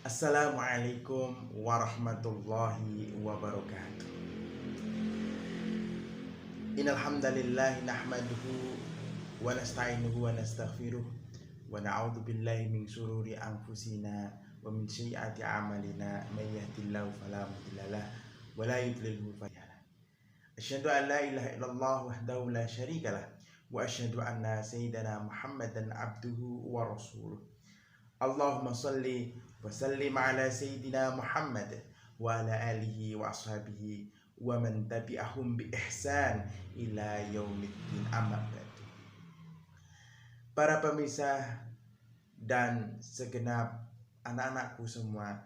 Assalamualaikum warahmatullahi wabarakatuh. Innal hamdalillah nahmaduhu wa nasta'inuhu wa nastaghfiruh wa na'udzu billahi min shururi anfusina wa min sayyiati a'malina may yahdihillahu fala mudhillalah wa la yudlilhu fala hadiyalah. Asyhadu an la ilaha illallah wahdahu la syarikalah wa asyhadu anna sayyidana Muhammadan abduhu wa rasuluh. Allahumma salli wa sallim ala sayyidina Muhammad wa ala alihi wa ashabihi wa man tabi'ahum bi ihsan ila yaumiddin, amma ba'du. Para pemirsa dan segenap anak-anakku semua,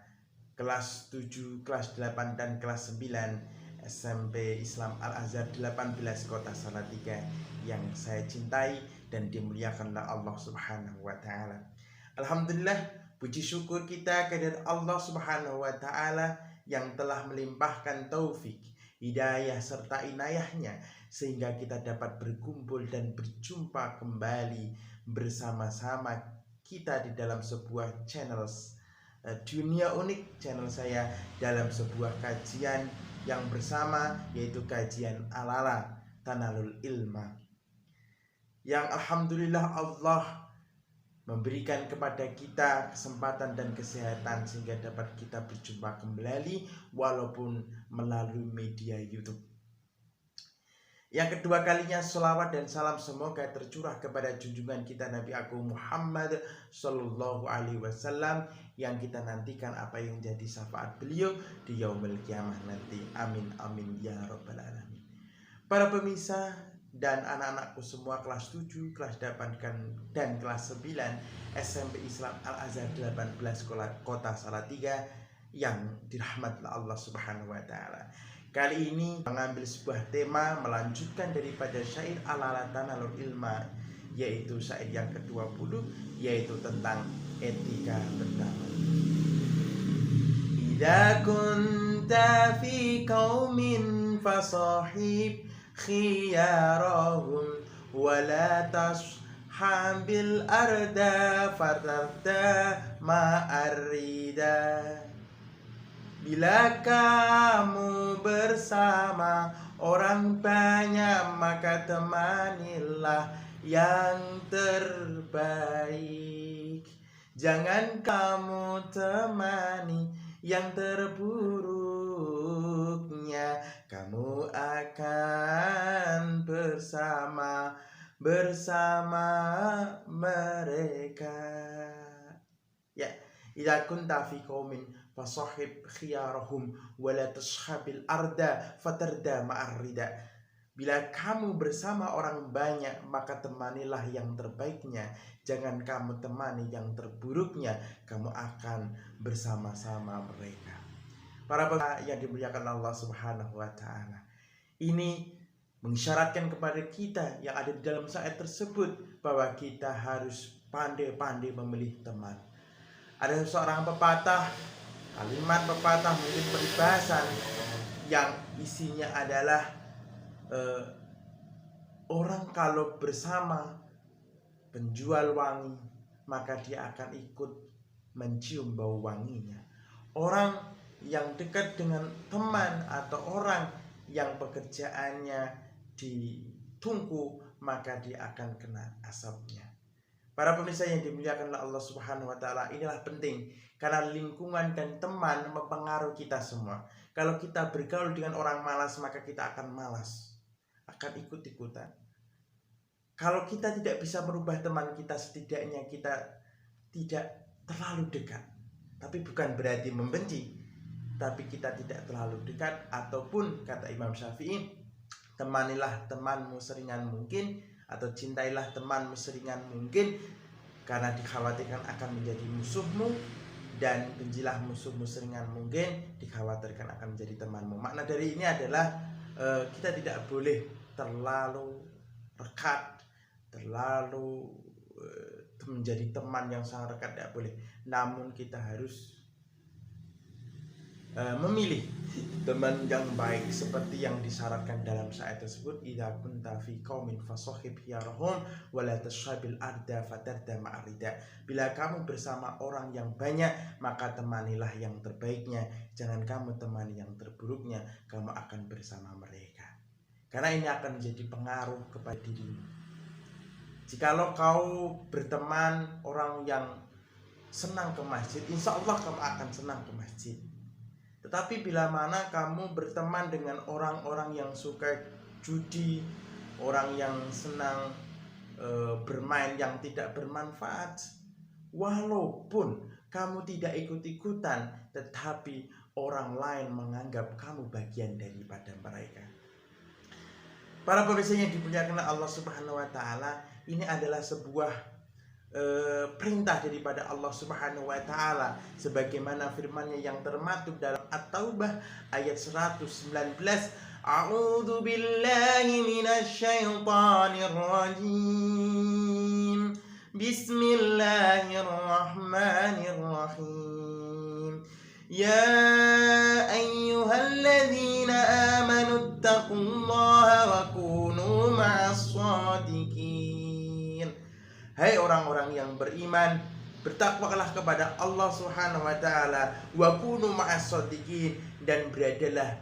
kelas 7, kelas 8 dan kelas 9 SMP Islam Al-Azhar 18 Kota Salatiga yang saya cintai dan dimuliakan oleh Allah Subhanahu wa taala. Alhamdulillah, puji syukur kita kehadirat Allah Subhanahu wa taala yang telah melimpahkan taufik, hidayah serta inayahnya sehingga kita dapat berkumpul dan berjumpa kembali bersama-sama kita di dalam sebuah channel Dunia Unik, channel saya, dalam sebuah kajian yang bersama, yaitu kajian Alala Tanalul Ilma, yang alhamdulillah Allah memberikan kepada kita kesempatan dan kesehatan sehingga dapat kita berjumpa kembali walaupun melalui media YouTube. Yang kedua kalinya selawat dan salam semoga tercurah kepada junjungan kita Nabi Agung Muhammad Sallallahu Alaihi Wasallam, yang kita nantikan apa yang jadi syafaat beliau di yaumul kiamah nanti. Amin amin ya rabbal alamin. Para pemirsa dan anak-anakku semua, kelas 7, kelas 8 dan kelas 9 SMP Islam Al-Azhar 18 Kota Salatiga yang dirahmati Allah Subhanahu wa taala. Kali ini mengambil sebuah tema melanjutkan daripada syair Alala Tanalul Ilma, yaitu syair yang ke-20, yaitu tentang etika bernama. Idza kunta fi qaumin fasahib khiyarahum wala tashabil arda fatarda ma'arida. Bila kamu bersama orang banyak maka temanilah yang terbaik. Jangan kamu temani yang terburuknya, kamu akan bersama mereka. Ya, idza kunta fi qaumin fasahib khiyarahum wa la tashabil arda fatarda ma'arida. Bila kamu bersama orang banyak maka temanilah yang terbaiknya, jangan kamu temani yang terburuknya, kamu akan bersama-sama mereka. Para pemirsa yang dimuliakan Allah Subhanahu wa taala, ini mengisyaratkan kepada kita yang ada di dalam syair tersebut bahwa kita harus pandai-pandai memilih teman. Ada seorang pepatah, kalimat pepatah, mungkin peribahasan yang isinya adalah orang kalau bersama penjual wangi maka dia akan ikut mencium bau wanginya. Orang yang dekat dengan teman atau orang yang pekerjaannya di tungku maka dia akan kena asapnya. Para pemirsa yang dimuliakan oleh Allah Subhanahu wa taala, inilah penting karena lingkungan dan teman mempengaruhi kita semua. Kalau kita bergaul dengan orang malas maka kita akan malas, akan ikut-ikutan. Kalau kita tidak bisa merubah teman kita, setidaknya kita tidak terlalu dekat. Tapi bukan berarti membenci, tapi kita tidak terlalu dekat. Ataupun kata Imam Syafi'i, temanilah temanmu seringan mungkin, atau cintailah temanmu seringan mungkin, karena dikhawatirkan akan menjadi musuhmu, dan bencilah musuhmu seringan mungkin, dikhawatirkan akan menjadi temanmu. Makna dari ini adalah kita tidak boleh terlalu rekat, terlalu menjadi teman yang sangat rekat, tidak boleh. Namun kita harus memilih teman yang baik seperti yang disyaratkan dalam ayat tersebut, idza kunta fi qaumin fasahib khiyarahum wa la tashabil arda fatarda ma'arida. Bila kamu bersama orang yang banyak, maka temanilah yang terbaiknya, jangan kamu temani yang terburuknya, kamu akan bersama mereka. Karena ini akan menjadi pengaruh kepada dirimu. Jikalau kau berteman orang yang senang ke masjid, insya Allah kamu akan senang ke masjid. Tetapi bila mana kamu berteman dengan orang-orang yang suka judi, orang yang senang bermain yang tidak bermanfaat, walaupun kamu tidak ikut-ikutan, tetapi orang lain menganggap kamu bagian daripada mereka. Para pemirsa yang dimuliakan Allah Subhanahu wa Ta'ala, ini adalah sebuah perintah daripada Allah Subhanahu wa Ta'ala, sebagaimana firman-Nya yang termaktub dalam At-Taubah ayat 119, A'udzu billahi minasy syaithanir rajim. Bismillahirrahmanirrahim. Ya ayyuhalladzina amanu taqullaha wa kunu ma'as shadiqin. Hai orang-orang yang beriman, bertakwalah kepada Allah Subhanahu wa Ta'ala, wa kunu ma'as shadiqin, dan beradalah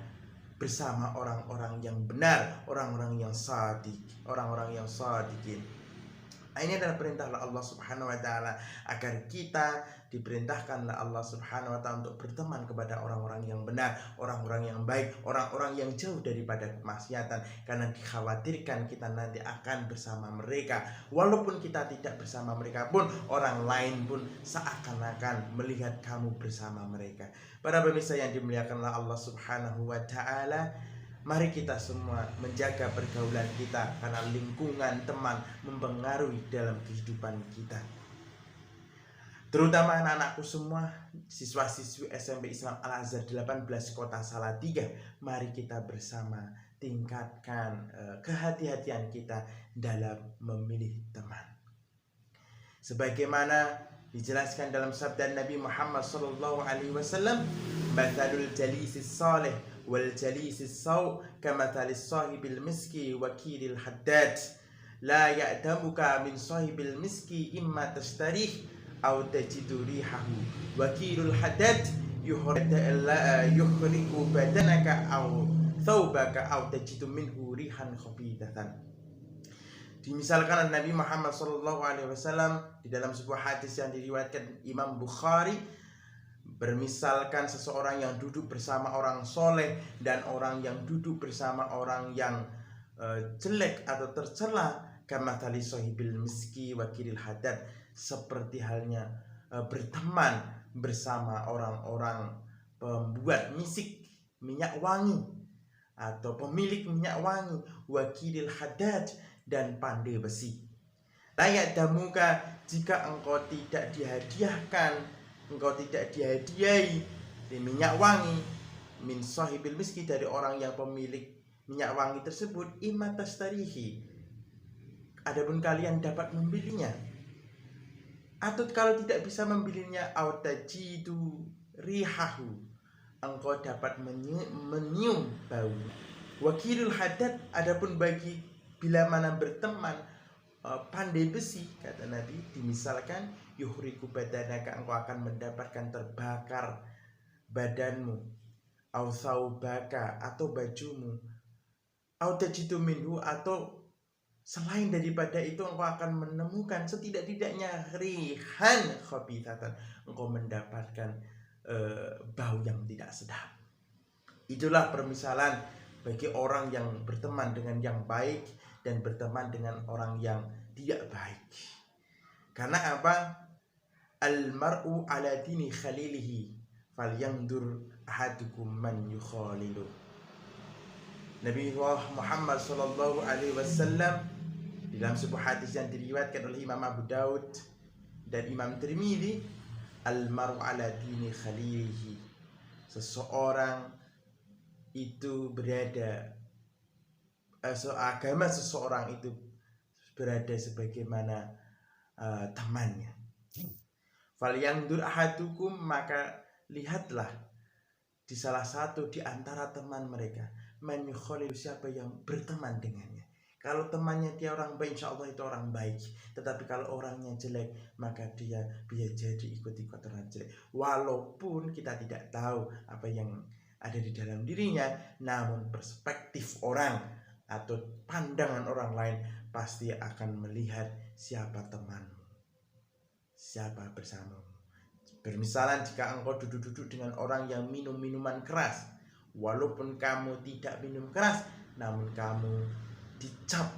bersama orang-orang yang benar, orang-orang yang shadiq, orang-orang yang shadiqin. Ini adalah perintah Allah Subhanahu wa Ta'ala, agar kita diperintahkanlah Allah Subhanahu wa Ta'ala untuk berteman kepada orang-orang yang benar, orang-orang yang baik, orang-orang yang jauh daripada kemaksiatan, karena dikhawatirkan kita nanti akan bersama mereka. Walaupun kita tidak bersama mereka pun, orang lain pun seakan-akan melihat kamu bersama mereka. Para pemirsa yang dimuliakanlah Allah Subhanahu wa Ta'ala, mari kita semua menjaga pergaulan kita, karena lingkungan teman mempengaruhi dalam kehidupan kita. Terutama anak-anakku semua, siswa-siswi SMP Islam Al-Azhar 18 Kota Salatiga, mari kita bersama tingkatkan kehati-hatian kita dalam memilih teman. Sebagaimana dijelaskan dalam sabda Nabi Muhammad SAW, "Mathalul jalisis salih wal jalisis saw kamathalis sahibil miski wakilil haddad, la ya'damuka min sahibil miski imma tastarih aw tajidu rihahu, wakilul haddad yuhriku badanaka aw thawbaka aw tajidu minhu rihan khabithatan." Dimisalkan Nabi Muhammad SAW di dalam sebuah hadis yang diriwayatkan Imam Bukhari, bermisalkan seseorang yang duduk bersama orang soleh dan orang yang duduk bersama orang yang jelek atau tercela, kamathali sahibil miski wakilil haddad, seperti halnya berteman bersama orang-orang pembuat misik, minyak wangi, atau pemilik minyak wangi, wakilil haddad, dan pandai besi. Layak damuka, jika engkau tidak dihadiahkan, engkau tidak dihadiahi minyak wangi min sahibil miski, dari orang yang pemilik minyak wangi tersebut, imma tastarihi, adapun kalian dapat membelinya, atau kalau tidak bisa membelinya, au tajidu rihahu, engkau dapat menyium bau. Wakilul haddad, adapun bagi bila mana berteman pandai besi, kata Nabi, dimisalkan yuhriku badanaka, engkau akan mendapatkan terbakar badanmu, au thawbaka, atau bajumu, au tajidu minhu, atau selain daripada itu engkau akan menemukan setidak-tidaknya rihan khabithatan, engkau mendapatkan bau yang tidak sedap. Itulah permisalan bagi orang yang berteman dengan yang baik dan berteman dengan orang yang tidak baik. Karena apa? Al-mar'u ala dini khalilihi falyandur ahadukum man yukhalilu. Nabi Muhammad SAW dalam sebuah hadis yang diriwayatkan oleh Imam Abu Daud dan Imam Tirmidzi, al-mar'u ala dini khalilihi, seseorang itu berada, agama seseorang itu berada sebagaimana temannya. Falyandur ahadukum, maka lihatlah di salah satu di antara teman mereka. Man yukhalilu, siapa yang berteman dengannya. Kalau temannya dia orang baik, insya Allah itu orang baik. Tetapi kalau orangnya jelek, maka dia bisa jadi ikut-ikut orang jelek. Walaupun kita tidak tahu apa yang ada di dalam dirinya, namun perspektif orang atau pandangan orang lain pasti akan melihat siapa temanmu, siapa bersamamu. Bermisalan jika engkau duduk-duduk dengan orang yang minum minuman keras, walaupun kamu tidak minum keras, namun kamu dicap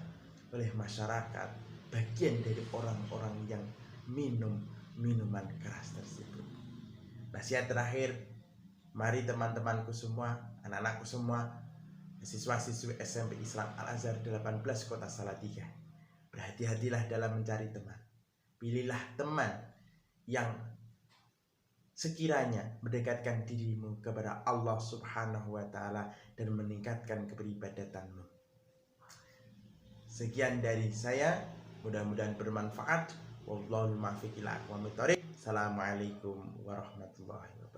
oleh masyarakat bagian dari orang-orang yang minum minuman keras tersebut. Nasihat terakhir, mari teman-temanku semua, anak-anakku semua, siswa-siswi SMP Islam Al-Azhar 18 Kota Salatiga, berhati-hatilah dalam mencari teman. Pilihlah teman yang sekiranya mendekatkan dirimu kepada Allah Subhanahu wa Ta'ala dan meningkatkan keberibadatanmu. Sekian dari saya, mudah-mudahan bermanfaat. Wallahul muwaffiq ila aqwamit thoriq. Assalamualaikum warahmatullahi wabarakatuh.